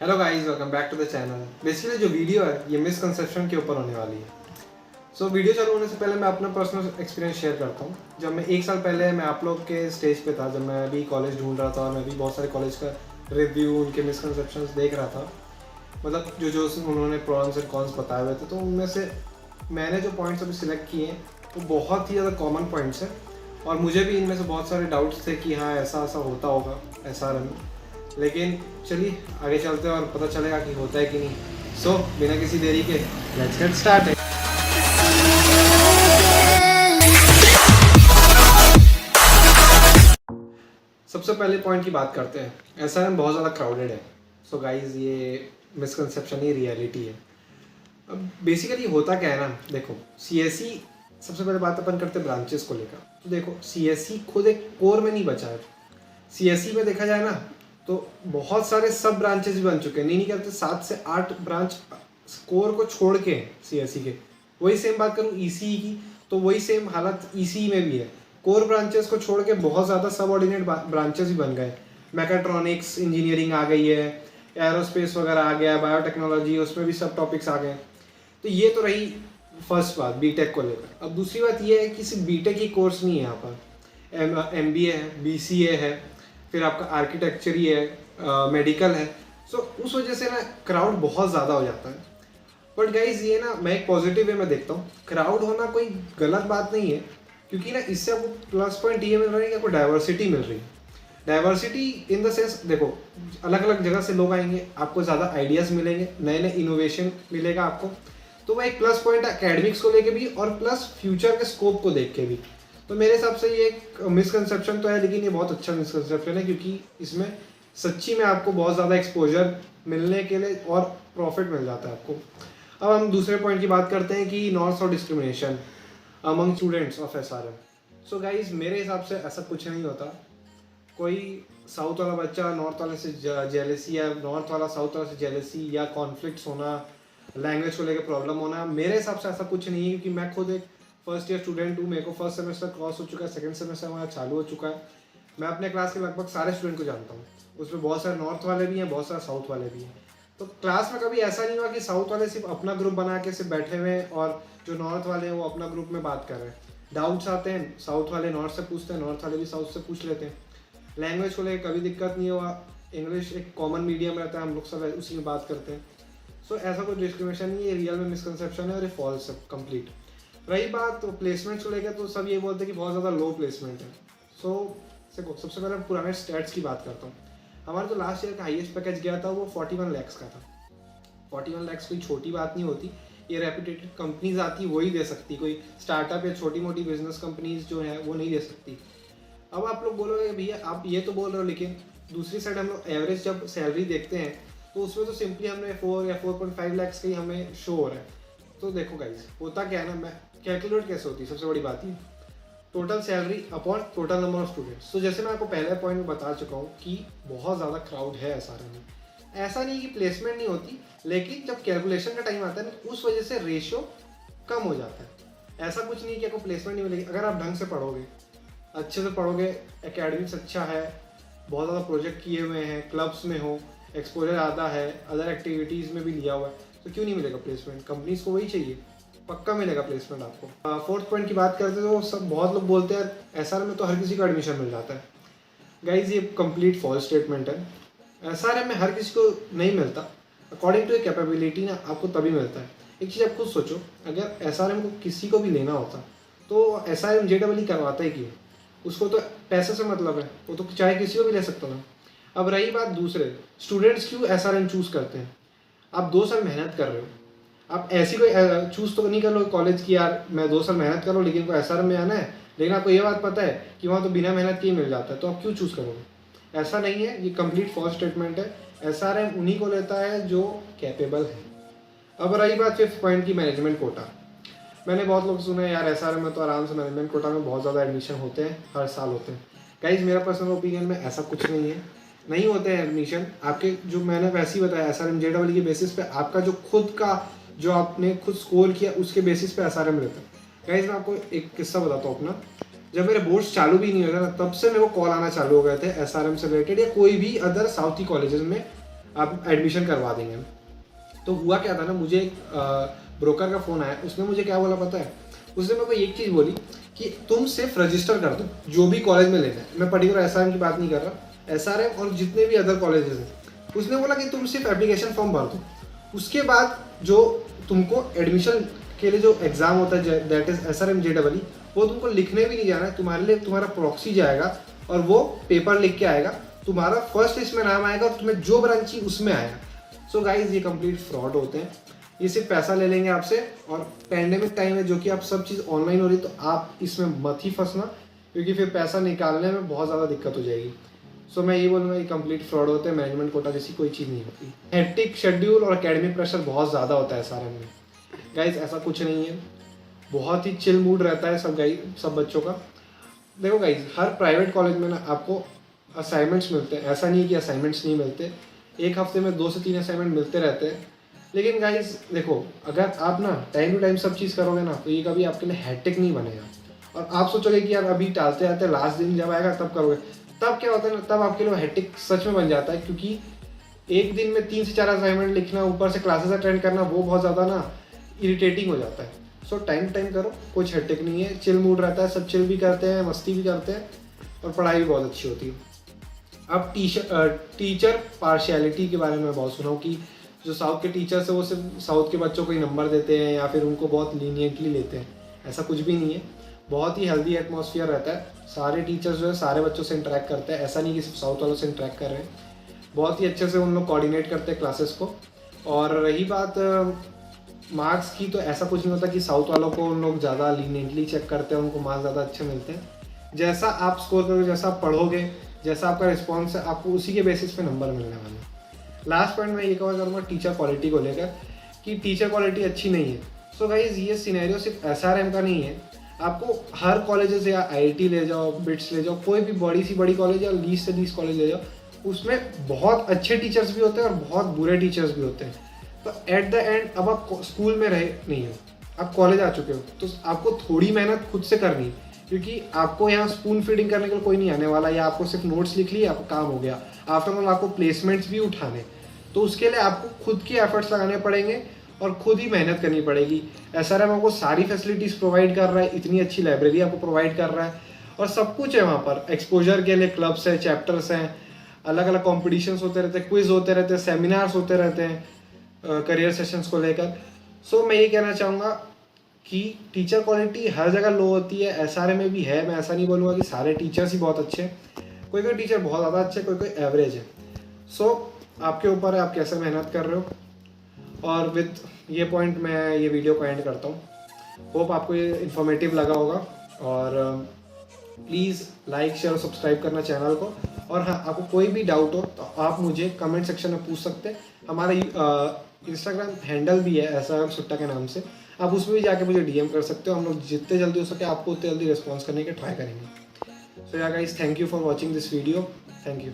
Hello guys, welcome back to the channel. Basically जो video है ये मिसकंसेप्शन के ऊपर होने वाली है। वीडियो चालू होने से पहले मैं अपना पर्सनल एक्सपीरियंस शेयर करता हूँ। जब मैं 1 साल पहले मैं आप लोग के स्टेज पे था, जब मैं भी कॉलेज ढूंढ रहा था और मैं भी बहुत सारे कॉलेज का रिव्यू, उनके मिसकंसेप्शंस देख रहा था। मतलब जो उन्होंने प्रॉन्स एंड कॉन्स बताए हुए थे, तो उनमें से मैंने जो पॉइंट्स अभी सिलेक्ट किए हैं वो बहुत ही ज़्यादा कॉमन पॉइंट्स हैं। और मुझे भी इनमें से बहुत सारे डाउट्स थे कि हाँ ऐसा ऐसा होता होगा SRM में। लेकिन चलिए आगे चलते हैं और पता चलेगा कि होता है कि नहीं। बिना किसी देरी के लेट्स गेट स्टार्ट। सबसे पहले पॉइंट की बात करते हैं। SRM बहुत ज़्यादा क्राउडेड है। गाइस, ये मिसकंसेप्शन ही रियलिटी है। अब बेसिकली होता क्या है ना, देखो CSE, सबसे पहले बात अपन करते हैं ब्रांचेस को लेकर। तो देखो CSE खुद एक कोर में नहीं बचा है। CSE में देखा जाए ना तो बहुत सारे सब ब्रांचेस भी बन चुके हैं। नहीं करते 7 से 8 ब्रांच कोर को छोड़ के CSE के। वही सेम बात करूँ ECE की, तो वही सेम हालत ECE में भी है। कोर ब्रांचेस को छोड़ के बहुत ज़्यादा सब ऑर्डिनेट ब्रांचेस भी बन गए। मैकाट्रॉनिक्स इंजीनियरिंग आ गई है, एरोस्पेस वगैरह आ गया, बायोटेक्नोलॉजी, उसमें भी सब टॉपिक्स आ गए। तो ये तो रही फर्स्ट बात बीटेक को लेकर। अब दूसरी बात ये है कि सिर्फ बीटेक ही कोर्स नहीं है यहाँ पर। MBA है, BCA है, फिर आपका आर्किटेक्चर ही है, मेडिकल है। उस वजह से ना क्राउड बहुत ज़्यादा हो जाता है। बट गाइज ये ना मैं एक पॉजिटिव वे में देखता हूँ। क्राउड होना कोई गलत बात नहीं है, क्योंकि ना इससे आपको प्लस पॉइंट ये मिल रहा है कि आपको डाइवर्सिटी मिल रही है। डाइवर्सिटी इन द सेंस, देखो अलग अलग जगह से लोग आएंगे, आपको ज़्यादा आइडियाज़ मिलेंगे, नए नए इनोवेशन मिलेगा आपको। तो वह एक प्लस पॉइंट है एकेडमिक्स को लेके भी और प्लस फ्यूचर के स्कोप को देख के भी। तो मेरे हिसाब से ये एक मिसकंसेप्शन तो है, लेकिन ये बहुत अच्छा मिसकंसेप्शन है, क्योंकि इसमें सच्ची में आपको बहुत ज़्यादा एक्सपोजर मिलने के लिए और प्रॉफिट मिल जाता है आपको। अब हम दूसरे पॉइंट की बात करते हैं कि north south discrimination among students of SRM। Guys मेरे हिसाब से ऐसा कुछ नहीं होता। कोई साउथ वाला बच्चा नॉर्थ वाले से जेलसी, या नॉर्थ वाला साउथ वाले से जेलसी, या कॉन्फ्लिक्ट्स होना, लैंग्वेज को लेकर प्रॉब्लम होना, मेरे हिसाब से ऐसा कुछ नहीं है। क्योंकि मैं खुद एक फर्स्ट ईयर स्टूडेंट हूँ। मेरे को फर्स्ट सेमेस्टर क्रॉस हो चुका है, सेकंड सेमेस्टर हमारा चालू हो चुका है। मैं अपने क्लास के लगभग सारे स्टूडेंट को जानता हूँ। उसमें बहुत सारे नॉर्थ वाले भी हैं, बहुत सारे साउथ वाले भी हैं। तो क्लास में कभी ऐसा नहीं हुआ कि साउथ वाले सिर्फ अपना ग्रुप बना के सिर्फ बैठे हुए हैं और जो नॉर्थ वाले हैं वो अपना ग्रुप में बात कर रहे हैं। डाउट्स आते हैं, साउथ वाले नॉर्थ से पूछते हैं, नॉर्थ वाले भी साउथ से पूछ लेते हैं। लैंग्वेज को लेकर कभी दिक्कत नहीं हुआ। इंग्लिश एक कॉमन मीडियम रहता है, हम लोग सब उसी में बात करते हैं। ऐसा कोई डिस्क्रिमिनेशन नहीं है, रियल में मिसकंसेप्शन है और ये फॉल्स है कंप्लीट। रही बात तो प्लेसमेंट्स को लेकर, तो सब ये बोलते हैं कि बहुत ज़्यादा लो प्लेसमेंट है। देखो सबसे पहले पुराने स्टैट्स की बात करता हूँ। हमारा जो लास्ट ईयर का हाईएस्ट पैकेज गया था वो 41 लैक्स का था। 41 लैक्स कोई छोटी बात नहीं होती। ये रेपुटेटेड कंपनीज आती वही दे सकती, कोई स्टार्टअप या छोटी मोटी बिजनेस कंपनीज जो है वो नहीं दे सकती। अब आप लोग बोलोगे भैया आप ये तो बोल रहे हो, लेकिन दूसरी साइड हम लोग एवरेज जब सैलरी देखते हैं तो उसमें तो सिंपली हमने 4 या 4.5 लैक्स का ही हमें शो हो रहा है। तो देखो गाइज होता क्या है ना, मैं कैलकुलेट कैसे होती है, सबसे बड़ी बात ये total salary upon total number of students. जैसे मैं आपको पहले पॉइंट में बता चुका हूँ कि बहुत ज़्यादा क्राउड है SRM में। ऐसा नहीं कि प्लेसमेंट नहीं होती, लेकिन जब कैलकुलेशन का टाइम आता है ना उस वजह से रेशियो कम हो जाता है। ऐसा कुछ नहीं कि आपको प्लेसमेंट नहीं मिलेगी अगर आप ढंग से पढ़ोगे, अच्छे से पढ़ोगे, एकेडमिक्स अच्छा है, बहुत ज़्यादा प्रोजेक्ट किए हुए हैं, क्लब्स में हो, एक्सपोजर आता है, अदर एक्टिविटीज़ में भी लिया हुआ है, तो क्यों नहीं मिलेगा प्लेसमेंट। कंपनीज को वही चाहिए, पक्का मिलेगा प्लेसमेंट आपको। फोर्थ पॉइंट की बात करते तो सब बहुत लोग बोलते हैं SRM में तो हर किसी को एडमिशन मिल जाता है। गाइज ये कंप्लीट फॉल्स स्टेटमेंट है। SRM में हर किसी को नहीं मिलता। अकॉर्डिंग टू ए कैपेबिलिटी ना आपको तभी मिलता है। एक चीज़ आप खुद सोचो, अगर SRM को किसी को भी लेना होता तो SRM JEE करवाता ही क्यों। उसको तो पैसे से मतलब है, वो तो चाहे किसी को भी ले सकता था। अब रही बात दूसरे स्टूडेंट्स क्यों SRM चूज़ करते हैं। आप 2 साल मेहनत कर रहे हो, आप ऐसी कोई चूज़ तो नहीं कर लो कॉलेज की यार मैं 2 साल मेहनत कर रहा हूँ लेकिन को SRM में आना है, लेकिन आपको ये बात पता है कि वहाँ तो बिना मेहनत के ही मिल जाता है, तो आप क्यों चूज़ करोगे। ऐसा नहीं है, ये कंप्लीट फॉल्स स्टेटमेंट है। SRM उन्हीं को लेता है जो कैपेबल है। अब रही बात फिफ्थ पॉइंट की, मैनेजमेंट कोटा। मैंने बहुत लोग सुने यार SRM में तो आराम से मैनेजमेंट कोटा में बहुत ज़्यादा एडमिशन होते हैं, हर साल होते हैं। गाइज मेरा पर्सनल ओपिनियन में ऐसा कुछ नहीं है, नहीं होते हैं एडमिशन आपके। जो मैंने वैसे ही बताया SRM JEE के बेसिस पे आपका जो खुद का जो आपने खुद स्कोर किया उसके बेसिस पे SRM रहता है। गाइज मैं आपको एक किस्सा बताता हूँ अपना। जब मेरे बोर्ड्स चालू भी नहीं हुए थे ना, तब से मेरे को कॉल आना चालू हो गए थे SRM से रिलेटेड या कोई भी अदर साउथी कॉलेजेस में आप एडमिशन करवा देंगे। तो हुआ क्या था ना, मुझे एक ब्रोकर का फ़ोन आया, उसने मुझे क्या बोला पता है, उसने मेरे को एक चीज़ बोली कि तुम सिर्फ रजिस्टर कर दो जो भी कॉलेज में लेना है। मैं पर्टिकुलर SRM की बात नहीं कर रहा, SRM और जितने भी अदर कॉलेजेस हैं। उसने बोला कि तुम सिर्फ एप्लीकेशन फॉर्म भर दो, उसके बाद जो तुमको एडमिशन के लिए जो एग्ज़ाम होता है दैट इज़ SRM JEE, वो तुमको लिखने भी नहीं जाना है, तुम्हारे लिए तुम्हारा प्रॉक्सी जाएगा और वो पेपर लिख के आएगा, तुम्हारा फर्स्ट लिस्ट में नाम आएगा और तुम्हें जो ब्रांच चाहिए उसमें आएगा। सो गाइज ये कंप्लीट फ्रॉड होते हैं, ये सिर्फ पैसा ले लेंगे आपसे। और पैंडेमिक टाइम है जो कि आप सब चीज़ ऑनलाइन हो रही, तो आप इसमें मत ही फंसना, क्योंकि फिर पैसा निकालने में बहुत ज़्यादा दिक्कत हो जाएगी। सो मैं ये बोलूँगा ये कंप्लीट फ्रॉड होते हैं, मैनेजमेंट कोटा जैसी कोई चीज़ नहीं होती। हेक्टिक शेड्यूल और एकेडमिक प्रेशर बहुत ज़्यादा होता है SRM में। गाइज ऐसा कुछ नहीं है, बहुत ही चिल मूड रहता है सब बच्चों का। देखो गाइज, हर प्राइवेट कॉलेज में ना आपको असाइनमेंट्स मिलते हैं, ऐसा नहीं है कि असाइनमेंट्स नहीं मिलते, एक हफ्ते में 2 से 3 असाइनमेंट मिलते रहते हैं। लेकिन गाइज देखो, अगर आप ना टाइम टू टाइम सब चीज़ करोगे ना, तो ये कभी आपके लिए हैट्रिक नहीं बनेगा। और आप सोचोगे कि यार अभी टालते आते लास्ट दिन जब आएगा तब करोगे, तब क्या होता है ना, तब आपके लिए हैट्रिक सच में बन जाता है। क्योंकि एक दिन में 3 से 4 असाइनमेंट लिखना, ऊपर से क्लासेस अटेंड करना, वो बहुत ज़्यादा ना इरिटेटिंग हो जाता है। सो टाइम टाइम करो, कुछ हैट्रिक नहीं है, चिल मूड रहता है, सब चिल भी करते हैं, मस्ती भी करते हैं और पढ़ाई भी बहुत अच्छी होती है। अब टीचर पार्शियलिटी के बारे में बहुत सुना हूँ कि जो साउथ के टीचर्स है वो सिर्फ साउथ के बच्चों को ही नंबर देते हैं या फिर उनको बहुत लीनियंटली लेते हैं। ऐसा कुछ भी नहीं है, बहुत ही हेल्दी एटमॉस्फेयर रहता है। सारे टीचर्स जो है सारे बच्चों से इंटरेक्ट करते हैं, ऐसा नहीं कि सिर्फ साउथ वालों से इंटरेक्ट कर रहे हैं। बहुत ही अच्छे से उन लोग कोऑर्डिनेट करते हैं क्लासेस को। और रही बात मार्क्स की, तो ऐसा कुछ नहीं होता कि साउथ वालों को उन लोग ज़्यादा लीनियंटली चेक करते हैं, उनको मार्क्स ज़्यादा अच्छे मिलते हैं। जैसा आप स्कोर करोगे, जैसा आप पढ़ोगे, जैसा आपका रिस्पॉन्स है, आपको उसी के बेसिस पे नंबर मिलने वाले हैं। लास्ट पॉइंट मैं ये कवर करूँगा टीचर क्वालिटी को लेकर कि टीचर क्वालिटी अच्छी नहीं है। सो गाइज ये सिनेरियो सिर्फ SRM का नहीं है, आपको हर कॉलेजेस या IIT ले जाओ, बिट्स ले जाओ, कोई भी बड़ी सी बड़ी कॉलेज या लीस्ट से लीस्ट कॉलेज ले जाओ, उसमें बहुत अच्छे टीचर्स भी होते हैं और बहुत बुरे टीचर्स भी होते हैं। तो एट द एंड अब आप स्कूल में रहे नहीं हो, आप कॉलेज आ चुके हो, तो आपको थोड़ी मेहनत खुद से करनी है। क्योंकि आपको यहाँ स्पून फीडिंग करने के लिए कोई नहीं आने वाला, या आपको सिर्फ नोट्स लिख लिए आपको काम हो गया। आफ्टर ऑल आपको प्लेसमेंट्स भी उठाने, तो उसके लिए आपको खुद की एफर्ट्स लगाने पड़ेंगे और खुद ही मेहनत करनी पड़ेगी। SRM आपको सारी फैसिलिटीज़ प्रोवाइड कर रहा है, इतनी अच्छी लाइब्रेरी आपको प्रोवाइड कर रहा है और सब कुछ है वहाँ पर। एक्सपोजर के लिए क्लब्स हैं, चैप्टर्स हैं, अलग अलग कॉम्पिटिशन्स होते रहते हैं, क्विज होते रहते हैं, सेमिनार्स होते रहते हैं करियर सेशंस को लेकर। सो मैं ये कहना चाहूँगा कि टीचर क्वालिटी हर जगह लो होती है, SRM में भी है। मैं ऐसा नहीं बोलूँगा कि सारे टीचर्स ही बहुत अच्छे हैं, कोई कोई टीचर बहुत ज़्यादा अच्छे, कोई कोई एवरेज है। सो आपके ऊपर है आप कैसे मेहनत कर रहे हो। और विद ये पॉइंट मैं ये वीडियो को एंड करता हूँ। होप आपको ये इन्फॉर्मेटिव लगा होगा और प्लीज़ लाइक शेयर और सब्सक्राइब करना चैनल को। और हाँ, आपको कोई भी डाउट हो तो आप मुझे कमेंट सेक्शन में पूछ सकते हैं। हमारा इंस्टाग्राम हैंडल भी है SRM सुट्टा के नाम से, आप उसमें भी जाके मुझे DM कर सकते हो। हम लोग जितने जल्दी हो सके आपको उतने जल्दी रिस्पॉन्स करने के ट्राई करेंगे। सो या guys, thank you for watching this video. Thank you.